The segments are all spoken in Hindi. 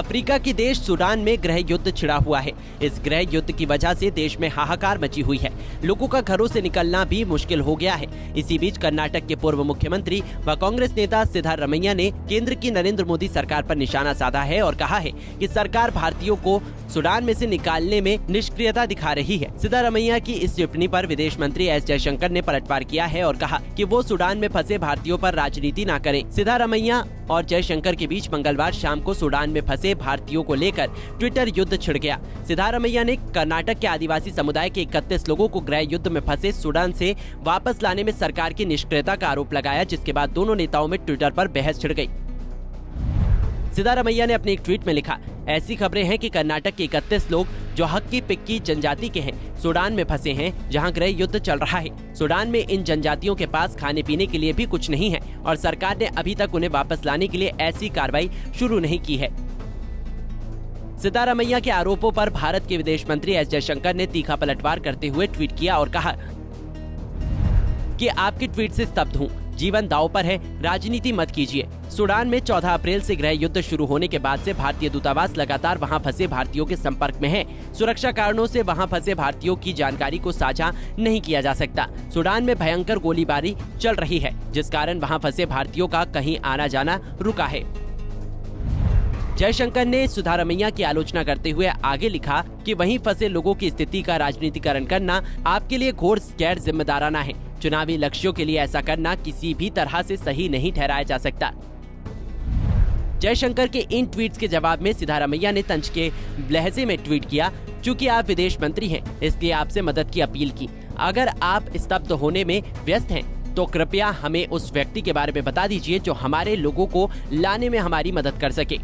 अफ्रीका के देश सूडान में गृह युद्ध छिड़ा हुआ है। इस गृह युद्ध की वजह से देश में हाहाकार मची हुई है। लोगों का घरों से निकलना भी मुश्किल हो गया है। इसी बीच कर्नाटक के पूर्व मुख्यमंत्री व कांग्रेस नेता सिद्धारमैया ने केंद्र की नरेंद्र मोदी सरकार पर निशाना साधा है और कहा है कि सरकार भारतीयों को सूडान में से निकालने में निष्क्रियता दिखा रही है। सिद्धारमैया की इस टिप्पणी पर विदेश मंत्री एस जयशंकर ने पलटवार किया है और कहा कि वो सूडान में फंसे भारतीयों पर राजनीति न करें। सिद्धारमैया और जयशंकर के बीच मंगलवार शाम को सूडान में फंसे भारतीयों को लेकर ट्विटर युद्ध छिड़ गया। सिद्धारमैया ने कर्नाटक के आदिवासी समुदाय के 31 लोगों को गृह युद्ध में फंसे सूडान से वापस लाने में सरकार की निष्क्रियता का आरोप लगाया, जिसके बाद दोनों नेताओं में ट्विटर पर बहस छिड़ गई। सिद्धारमैया ने अपने एक ट्वीट में लिखा, ऐसी खबरें हैं कि कर्नाटक के 31 लोग जो हक्की पिक्की जनजाति के हैं सूडान में फंसे हैं, जहां गृह युद्ध चल रहा है। सूडान में इन जनजातियों के पास खाने पीने के लिए भी कुछ नहीं है और सरकार ने अभी तक उन्हें वापस लाने के लिए ऐसी कार्रवाई शुरू नहीं की है। सिद्धारमैया के आरोपों पर भारत के विदेश मंत्री एस जयशंकर ने तीखा पलटवार करते हुए ट्वीट किया और कहा कि आपके ट्वीट से स्तब्ध हूँ, जीवन दांव पर है, राजनीति मत कीजिए। सूडान में 14 अप्रैल से गृह युद्ध शुरू होने के बाद से भारतीय दूतावास लगातार वहां फंसे भारतीयों के संपर्क में है। सुरक्षा कारणों से वहां फंसे भारतीयों की जानकारी को साझा नहीं किया जा सकता। सूडान में भयंकर गोलीबारी चल रही है, जिस कारण वहां फंसे भारतीयों का कहीं आना जाना रुका है। जयशंकर ने सिद्धारमैया की आलोचना करते हुए आगे लिखा कि वहीं फंसे लोगों की स्थिति का राजनीतिकरण करना आपके लिए घोर गैर जिम्मेदाराना है। चुनावी लक्ष्यों के लिए ऐसा करना किसी भी तरह से सही नहीं ठहराया जा सकता। जयशंकर के इन ट्वीट्स के जवाब में सिद्धारमैया ने तंज के लहजे में ट्वीट किया, चूंकि आप विदेश मंत्री हैं इसलिए आपसे मदद की अपील की। अगर आप स्तब्ध होने में व्यस्त हैं तो कृपया हमें उस व्यक्ति के बारे में बता दीजिए जो हमारे लोगों को लाने में हमारी मदद कर सके।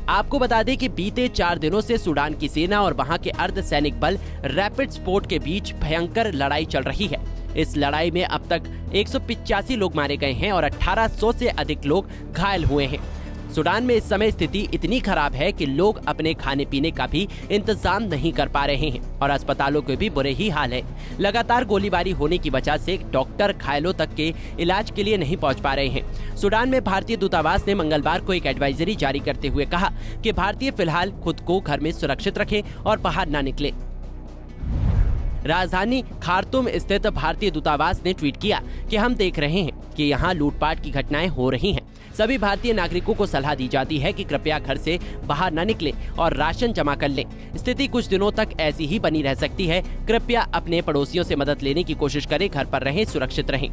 आपको बता दें कि बीते 4 दिनों से सूडान की सेना और वहां के अर्धसैनिक बल रैपिड सपोर्ट के बीच भयंकर लड़ाई चल रही है। इस लड़ाई में अब तक 185 लोग मारे गए हैं और 1800 से अधिक लोग घायल हुए हैं। सूडान में इस समय स्थिति इतनी खराब है कि लोग अपने खाने पीने का भी इंतजाम नहीं कर पा रहे हैं और अस्पतालों के भी बुरे ही हाल है। लगातार गोलीबारी होने की वजह से डॉक्टर घायलों तक के इलाज के लिए नहीं पहुंच पा रहे हैं। सूडान में भारतीय दूतावास ने मंगलवार को एक एडवाइजरी जारी करते हुए कहा कि भारतीय फिलहाल खुद को घर में सुरक्षित रखें और बाहर न निकले। राजधानी खार्तूम स्थित भारतीय दूतावास ने ट्वीट किया कि हम देख रहे हैं कि यहाँ लूटपाट की घटनाएं हो रही हैं। सभी भारतीय नागरिकों को सलाह दी जाती है कि कृपया घर से बाहर न निकलें और राशन जमा कर लें। स्थिति कुछ दिनों तक ऐसी ही बनी रह सकती है। कृपया अपने पड़ोसियों से मदद लेने की कोशिश करें, घर पर रहें, सुरक्षित रहें।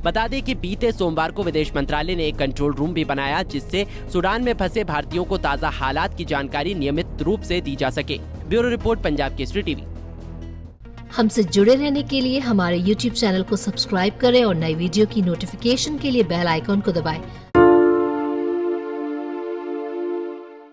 बता दें कि बीते सोमवार को विदेश मंत्रालय ने एक कंट्रोल रूम भी बनाया, जिससे सूडान में फंसे भारतीयों को ताज़ा हालात की जानकारी नियमित रूप से दी जा सके। Bureau report, Punjab Kesari TV. हमसे जुड़े रहने के लिए हमारे YouTube चैनल को सब्सक्राइब करें और नई वीडियो की नोटिफिकेशन के लिए बेल आइकॉन को दबाएं।